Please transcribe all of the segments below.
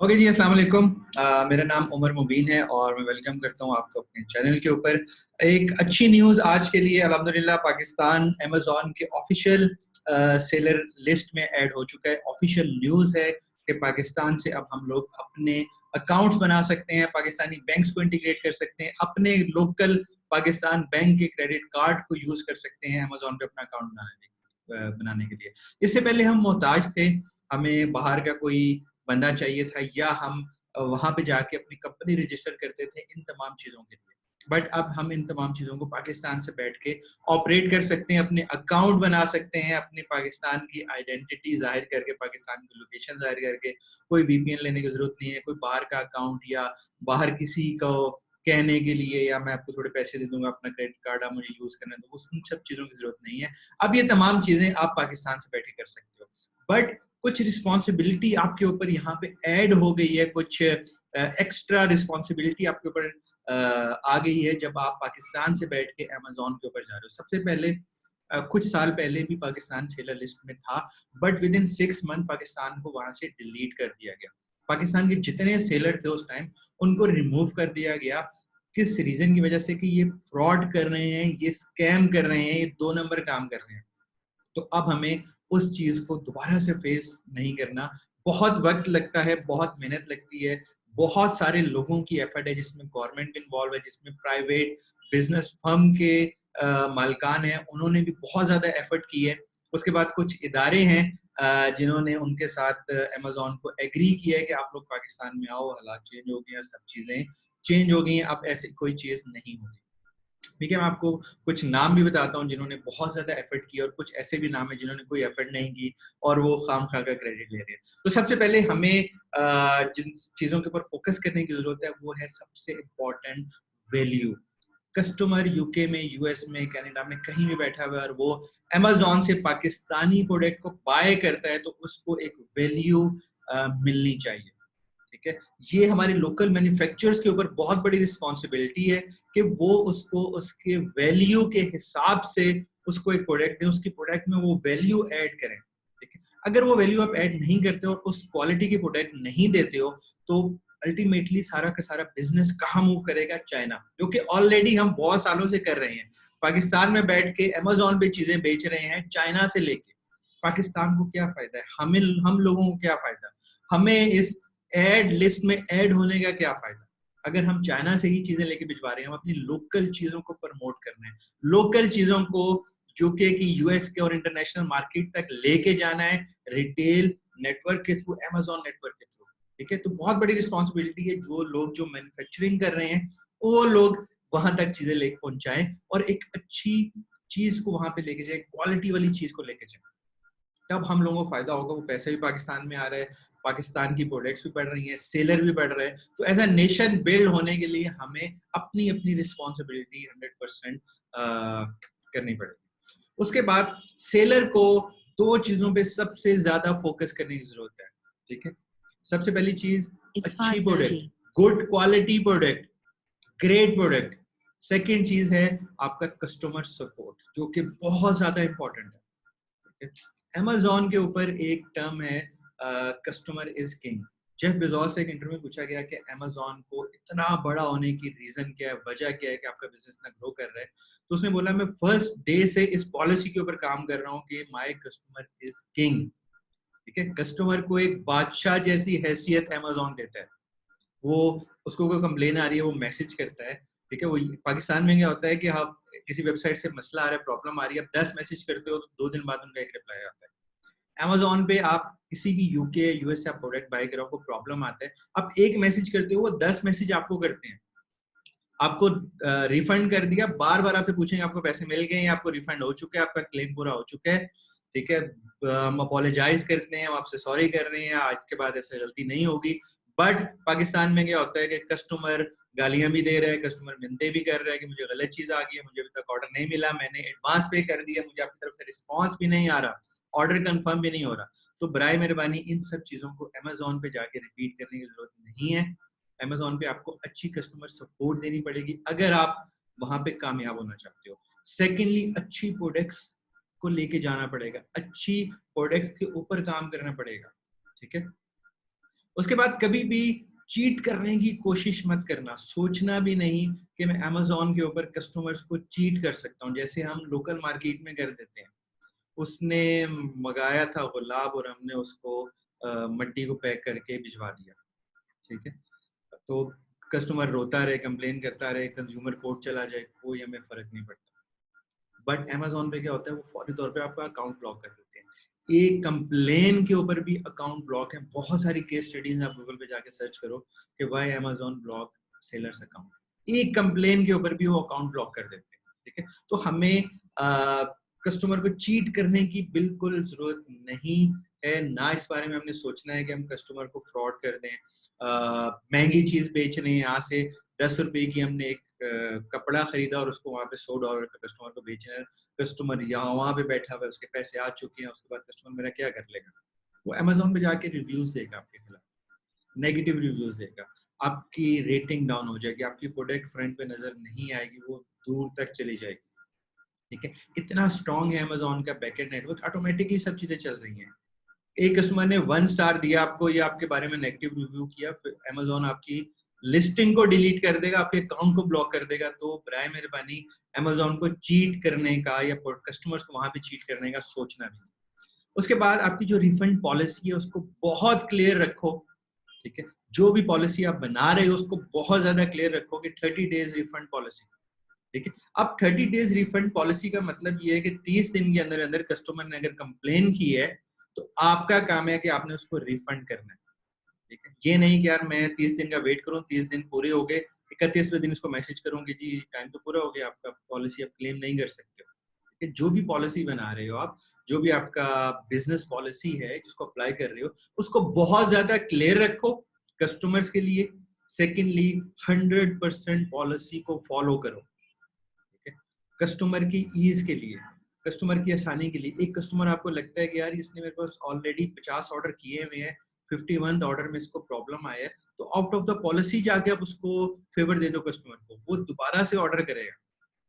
Okay जी, अस्सलाम वालेकुम। मेरा नाम उमर मुबीन है और मैं वेलकम करता हूँ आपको अपने चैनल के ऊपर। एक अच्छी न्यूज़ आज के लिए अल्हम्दुलिल्लाह, पाकिस्तान अमेज़न के ऑफिशियल सेलर लिस्ट में ऐड हो चुका है। ऑफिशियल न्यूज़ है कि पाकिस्तान से अब हम लोग अपने अकाउंट्स बना सकते हैं, पाकिस्तानी बैंक्स को इंटीग्रेट कर सकते हैं, अपने लोकल पाकिस्तान बैंक के क्रेडिट कार्ड को यूज़ कर सकते हैं अमेज़न पे अपना अकाउंट बनाने के लिए। इससे पहले हम मोहताज थे, हमें बाहर का कोई बंदा चाहिए था या हम वहाँ पे जाके अपनी कंपनी रजिस्टर करते थे इन तमाम चीज़ों के लिए। बट अब हम इन तमाम चीज़ों को पाकिस्तान से बैठ के ऑपरेट कर सकते हैं, अपने अकाउंट बना सकते हैं, अपने पाकिस्तान की आइडेंटिटी ज़ाहिर करके, पाकिस्तान की लोकेशन ज़ाहिर करके। कोई वीपीएन लेने की ज़रूरत नहीं है, कोई बाहर का अकाउंट या बाहर किसी को कहने के लिए या मैं आपको थोड़े पैसे दे दूँगा, अपना क्रेडिट कार्ड आप मुझे यूज़ करने दो, उन सब चीज़ों की ज़रूरत नहीं है। अब ये तमाम चीज़ें आप पाकिस्तान से बैठ के कर सकते हो। बट कुछ रिस्पॉन्सिबिलिटी आपके ऊपर यहाँ पे ऐड हो गई है, कुछ एक्स्ट्रा रिस्पॉन्सिबिलिटी आपके ऊपर आ गई है जब आप पाकिस्तान से बैठ के अमेज़न के ऊपर जा रहे हो। सबसे पहले कुछ साल पहले भी पाकिस्तान सेलर लिस्ट में था, but with in 6 month Pakistan को वहाँ से डिलीट कर दिया गया। पाकिस्तान के जितने सेलर थे उस टाइम, उनको रिमूव कर दिया गया। किस रीज़न की वजह से? कि ये फ्रॉड कर रहे हैं, ये स्कैम कर रहे हैं, ये 2 नंबर काम कर रहे हैं। तो अब हमें उस चीज़ को दोबारा से फेस नहीं करना। बहुत वक़्त लगता है, बहुत मेहनत लगती है, बहुत सारे लोगों की एफर्ट है, जिसमें गवर्नमेंट इन्वॉल्व है, जिसमें प्राइवेट बिज़नेस फर्म के मालिकान हैं, उन्होंने भी बहुत ज़्यादा एफर्ट की है। उसके बाद कुछ इदारे हैं जिन्होंने उनके साथ अमेज़न को एग्री किया है कि आप लोग पाकिस्तान में आओ, हालात चेंज हो गए हैं, सब चीज़ें चेंज हो गई हैं, अब ऐसी कोई चीज़ नहीं होगी। ठीक है, मैं आपको कुछ नाम भी बताता हूँ जिन्होंने बहुत ज़्यादा एफर्ट किया और कुछ ऐसे भी नाम है जिन्होंने कोई एफर्ट नहीं की और वो खामखा का क्रेडिट ले रहे हैं। तो सबसे पहले हमें जिन चीज़ों के ऊपर फोकस करने की ज़रूरत है वो है सबसे इम्पोर्टेंट वैल्यू। कस्टमर यूके में, यूएस में, कनाडा में कहीं भी बैठा हुआ है और वो अमेज़न से पाकिस्तानी प्रोडक्ट को बाय करता है तो उसको एक वैल्यू मिलनी चाहिए। ठीक है, ये हमारे लोकल मैन्युफैक्चरर्स के ऊपर बहुत बड़ी रिस्पॉन्सिबिलिटी है कि वो उसको उसके वैल्यू के हिसाब से उसको एक प्रोडक्ट दें, उसकी प्रोडक्ट में वो वैल्यू ऐड करें। ठीक है, अगर वो वैल्यू आप ऐड नहीं करते हो और उस क्वालिटी की प्रोडक्ट नहीं देते हो तो अल्टीमेटली सारा का सारा बिजनेस कहाँ मूव करेगा? चाइना, जो कि ऑलरेडी हम बहुत सालों से कर रहे हैं। पाकिस्तान में बैठ के अमेज़न पे चीजें बेच रहे हैं चाइना से लेके। पाकिस्तान को क्या फायदा है? हम लोगों को क्या फायदा? हमें इस एड लिस्ट में ऐड होने का क्या फायदा? अगर हम चाइना से ही चीजें लेके भिजवा रहे हैं, हम अपनी लोकल चीजों को प्रमोट कर रहे हैं, लोकल चीजों को यूके की, यूएस के और इंटरनेशनल मार्केट तक लेके जाना है रिटेल नेटवर्क के थ्रू, अमेज़न नेटवर्क के थ्रू। ठीक है, तो बहुत बड़ी रिस्पॉन्सिबिलिटी है जो लोग जो मैन्युफैक्चरिंग कर रहे हैं वो लोग वहां तक चीजें लेके पहुंचाएं और एक अच्छी चीज को वहां पे लेके जाए, क्वालिटी वाली चीज को लेके जाए। तब हम लोगों को फायदा होगा, वो पैसे भी पाकिस्तान में आ रहे हैं, पाकिस्तान की प्रोडक्ट्स भी बढ़ रही हैं, सेलर भी बढ़ रहे हैं। तो एज अ नेशन बिल्ड होने के लिए हमें अपनी अपनी रिस्पॉन्सिबिलिटी 100% करनी पड़ेगी। उसके बाद सेलर को दो चीजों पे सबसे ज्यादा फोकस करने की जरूरत है। ठीक है, सबसे पहली चीज अच्छी product, good quality product, great product. Second चीज है आपका कस्टमर सपोर्ट, जो कि बहुत ज्यादा इंपॉर्टेंट है। अमेज़न के ऊपर एक टर्म है customer is king. Jeff Bezos से एक इंटरव्यू में पूछा गया कि अमेज़न को इतना बड़ा होने की रीजन क्या है, वजह क्या है कि आपका बिजनेस इतना ग्रो कर रहा है? तो उसने बोला, मैं फर्स्ट डे से इस पॉलिसी के ऊपर काम कर रहा हूँ कि माय कस्टमर इज किंग। ठीक है, कस्टमर को एक बादशाह जैसी हैसियत अमेज़न देता है। वो, उसको कोई कंप्लेन आ रही है वो मैसेज करता है। ठीक है, वो पाकिस्तान में क्या होता है कि आप किसी वेबसाइट से मसला आ रहा है, प्रॉब्लम आ रही है, आप 10 मैसेज करते हो तो 2 दिन बाद उनका एक रिप्लाई आता है। अमेज़न पे आप किसी भी यूके यूएस से आप प्रोडक्ट बाय करो, आपको प्रॉब्लम आता है, आप एक मैसेज करते हो, वो 10 मैसेज आपको करते हैं। आपको रिफंड कर दिया, बार बार आपसे पूछेंगे आपको पैसे मिल गए हैं, आपको रिफंड हो चुका है, आपका क्लेम पूरा हो चुका है। ठीक है, हम अपोलोजाइज करते हैं, हम आपसे सॉरी कर रहे हैं, आज के बाद ऐसे गलती नहीं होगी। बट पाकिस्तान में क्या होता है कि कस्टमर गालियां भी दे रहे हैं, कस्टमर मिन्नतें भी कर रहे हैं कि मुझे गलत चीज आ गई है, मुझे अभी तक ऑर्डर नहीं मिला, मैंने एडवांस पे कर दिया, मुझे आपकी तरफ से रिस्पॉन्स भी नहीं आ रहा, ऑर्डर कंफर्म भी नहीं हो रहा। तो बराए मेहरबानी इन सब चीजों को अमेज़न पे जाके रिपीट करने की जरूरत नहीं है। अमेज़न पे आपको अच्छी कस्टमर सपोर्ट देनी पड़ेगी अगर आप वहां पे कामयाब होना चाहते हो। सेकेंडली, अच्छी प्रोडक्ट्स को लेके जाना पड़ेगा, अच्छी प्रोडक्ट के ऊपर काम करना पड़ेगा। ठीक है, उसके बाद कभी भी चीट करने की कोशिश मत करना, सोचना भी नहीं कि मैं अमेज़न के ऊपर कस्टमर्स को चीट कर सकता हूँ, जैसे हम लोकल मार्केट में कर देते हैं। उसने मँगाया था गुलाब और हमने उसको मट्टी को पैक करके भिजवा दिया, ठीक है? तो कस्टमर रोता रहे, कंप्लेन करता रहे, कंज्यूमर कोर्ट चला जाए, कोई हमें फ़र्क नहीं पड़ता। बट अमेज़न पे क्या होता है, वो फौरी तौर पे आपका अकाउंट ब्लॉक कर देते हैं। एक कंप्लेन के ऊपर भी अकाउंट ब्लॉक है। बहुत सारी केस स्टडीज़ आप गूगल पे जाके सर्च करो कि why Amazon block sellers account. एक कंप्लेन के ऊपर भी वो अकाउंट ब्लॉक कर देते हैं, ठीक है? तो हमें कस्टमर को चीट करने की बिल्कुल ज़रूरत नहीं है, ना इस बारे में हमने सोचना है कि हम कस्टमर को फ्रॉड कर दें। महँगी चीज़ बेच रहे हैं, यहाँ से ₹10 की हमने एक कपड़ा खरीदा और उसको वहाँ पे $100 पे कस्टमर को बेच रहे हैं। कस्टमर यहाँ वहाँ पे बैठा हुआ है, उसके पैसे आ चुके हैं, उसके बाद कस्टमर मेरा क्या कर लेगा? वो अमेज़न पे जाके रिव्यूज़ देगा आपके खिलाफ, नेगेटिव रिव्यूज़ देगा, आपकी रेटिंग डाउन हो जाएगी, आपकी प्रोडक्ट फ्रंट पे नज़र नहीं आएगी, वो दूर तक चली जाएगी, ठीक है? इतना स्ट्रॉन्ग है अमेज़न का बैकएंड नेटवर्क, ऑटोमैटिकली सब चीज़ें चल रही हैं। एक कस्टमर ने 1 स्टार दिया आपको या आपके बारे में नेगेटिव रिव्यू किया, फिर अमेज़न आपकी लिस्टिंग को डिलीट कर देगा, आपके अकाउंट को ब्लॉक कर देगा। तो बराए मेहरबानी अमेज़न को चीट करने का या कस्टमर्स को वहाँ पे चीट करने का सोचना नहीं। उसके बाद आपकी जो रिफंड पॉलिसी है उसको बहुत क्लियर रखो, ठीक है? जो भी पॉलिसी आप बना रहे हो उसको बहुत ज़्यादा क्लियर रखो कि 30 डेज़ रिफंड पॉलिसी, ठीक है? अब 30 डेज़ रिफंड पॉलिसी का मतलब ये है कि 30 दिन के अंदर-अंदर कस्टमर ने अगर कंप्लेन की है, तो आपका काम है कि आपने उसको रिफंड करना है, ठीक है? ये नहीं कि यार मैं 30 दिन का वेट करूँ, 30 दिन पूरे हो गए, 31वें दिन उसको मैसेज करूँ कि जी टाइम तो पूरा हो गया आपका, पॉलिसी आप क्लेम नहीं कर सकते हो, ठीक है? जो भी पॉलिसी बना रहे हो आप, जो भी आपका बिज़नेस पॉलिसी है जिसको अप्लाई कर रहे हो, उसको बहुत ज़्यादा क्लियर रखो कस्टमर्स के लिए। सेकंडली 100% पॉलिसी को फॉलो करो। ठीक है? कस्टमर की ईज़ के लिए, कस्टमर की आसानी के लिए। एक कस्टमर आपको लगता है कि यार इसने मेरे पास ऑलरेडी 50 ऑर्डर किए हुए हैं, 51th ऑर्डर में इसको प्रॉब्लम आया है, तो आउट ऑफ द पॉलिसी जाके आप उसको फेवर दे दो कस्टमर को, वो दोबारा से ऑर्डर करेगा,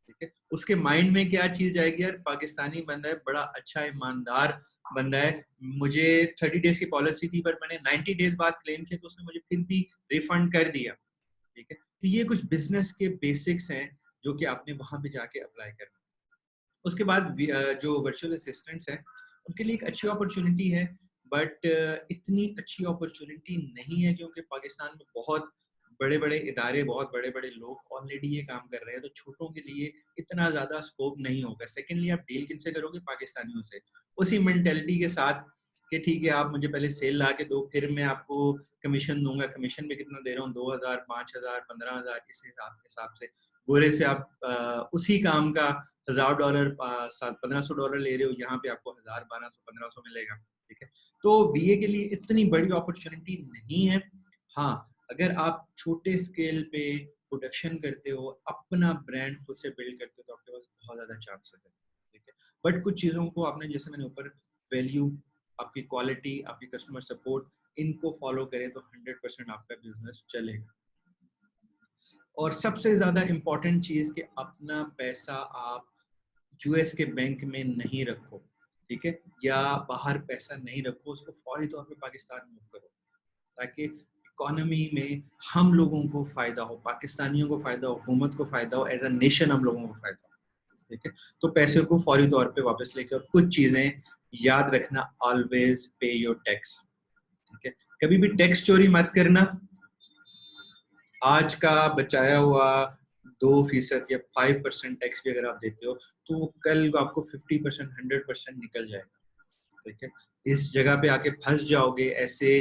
ठीक है? उसके माइंड में क्या चीज़ जाएगी, यार पाकिस्तानी बंदा है, बड़ा अच्छा ईमानदार बंदा है, मुझे 30 डेज़ की पॉलिसी थी बट मैंने 90 डेज़ बाद क्लेम किया तो उसने मुझे फिर भी रिफंड कर दिया। ठीक है? तो ये कुछ बिज़नेस के बेसिक्स हैं, जो कि आपने वहाँ पे जाके अप्लाई करना है। उसके बाद जो वर्चुअल असिस्टेंट्स हैं, उनके लिए एक अच्छी अपॉर्च्युनिटी है, बट इतनी अच्छी अपॉर्च्युनिटी नहीं है क्योंकि पाकिस्तान में बहुत बड़े-बड़े इदारे, बहुत बड़े-बड़े लोग ऑलरेडी ये काम कर रहे हैं, तो छोटों के लिए इतना ज़्यादा स्कोप नहीं होगा। सेकेंडली आप डील किनसे करोगे? पाकिस्तानियों से। उसी मेंटालिटी के साथ कि ठीक है, आप मुझे पहले सेल ला के दो, फिर मैं आपको कमीशन दूँगा। कमीशन भी कितना दे रहा हूँ? 2000, 5000, 15000 इस हिसाब से। गोरे से आप उसी काम का $1000 $1500 ले रहे हो, यहाँ पे आपको 1000 1200 1500 मिलेगा, ठीक है? तो बीए के लिए इतनी बड़ी अपॉर्चुनिटी नहीं है। हाँ, अगर आप छोटे स्केल पे प्रोडक्शन करते हो, अपना ब्रांड खुद से बिल्ड करते हो, तो आपके पास बहुत ज़्यादा चांसेस है, ठीक है? बट कुछ चीज़ों को आपने, जैसे मैंने ऊपर वैल्यू, आपकी क्वालिटी, आपकी कस्टमर सपोर्ट, इनको फॉलो करें तो 100% आपका बिज़नेस चलेगा। और सबसे ज़्यादा इम्पोर्टेंट चीज़ कि अपना पैसा आप यूएस के बैंक में नहीं रखो, ठीक है? या बाहर पैसा नहीं रखो, उसको फौरी तौर पे पाकिस्तान मूव करो, ताकि इकोनॉमी में हम लोगों को फ़ायदा हो, पाकिस्तानियों को फ़ायदा हो, हुकूमत को फ़ायदा हो, एज़ अ नेशन हम लोगों को फ़ायदा हो, ठीक है? तो पैसे को फौरी तौर पे वापस लेके, और कुछ चीज़ें याद रखना, ऑलवेज़ पे योर टैक्स, ठीक है? कभी भी टैक्स चोरी मत करना। आज का बचाया हुआ 2% या 5% टैक्स भी अगर आप देते हो, तो वो कल को आपको 50%, 100% निकल जाएगा, ठीक है? इस जगह पे आके फँस जाओगे, ऐसे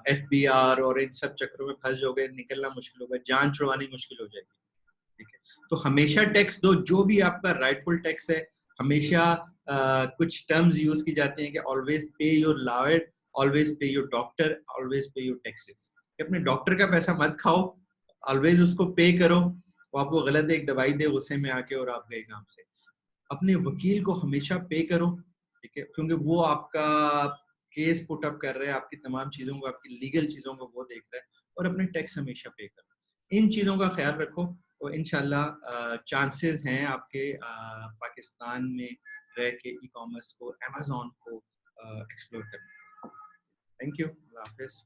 एफबीआर और इन सब चक्करों में फँस जाओगे, निकलना मुश्किल होगा, जान छुड़वानी मुश्किल हो जाएगी, ठीक है? तो हमेशा टैक्स दो, जो भी आपका राइटफुल टैक्स है। हमेशा कुछ टर्म्स यूज़ की जाती हैं कि ऑलवेज़ पे योर लॉयर, ऑलवेज़ पे योर डॉक्टर, ऑलवेज़ पे योर टैक्सेस। अपने डॉक्टर का पैसा मत खाओ, ऑलवेज़ उसको पे करो। वो आपको गलत एक दवाई दे गुस्से में आके और आप गए काम से। अपने वकील को हमेशा पे करो, ठीक है? क्योंकि वो आपका केस पुट अप कर रहा है, आपकी तमाम चीज़ों को, आपकी लीगल चीज़ों को वो देख रहा है, और अपने टैक्स हमेशा पे करो। इन चीज़ों का ख्याल रखो, तो इंशाल्लाह चांसेस हैं आपके पाकिस्तान में रह के ई-कॉमर्स को, अमेज़न को एक्सप्लोर करने के। Thank you. अल्लाह हाफ़िज़।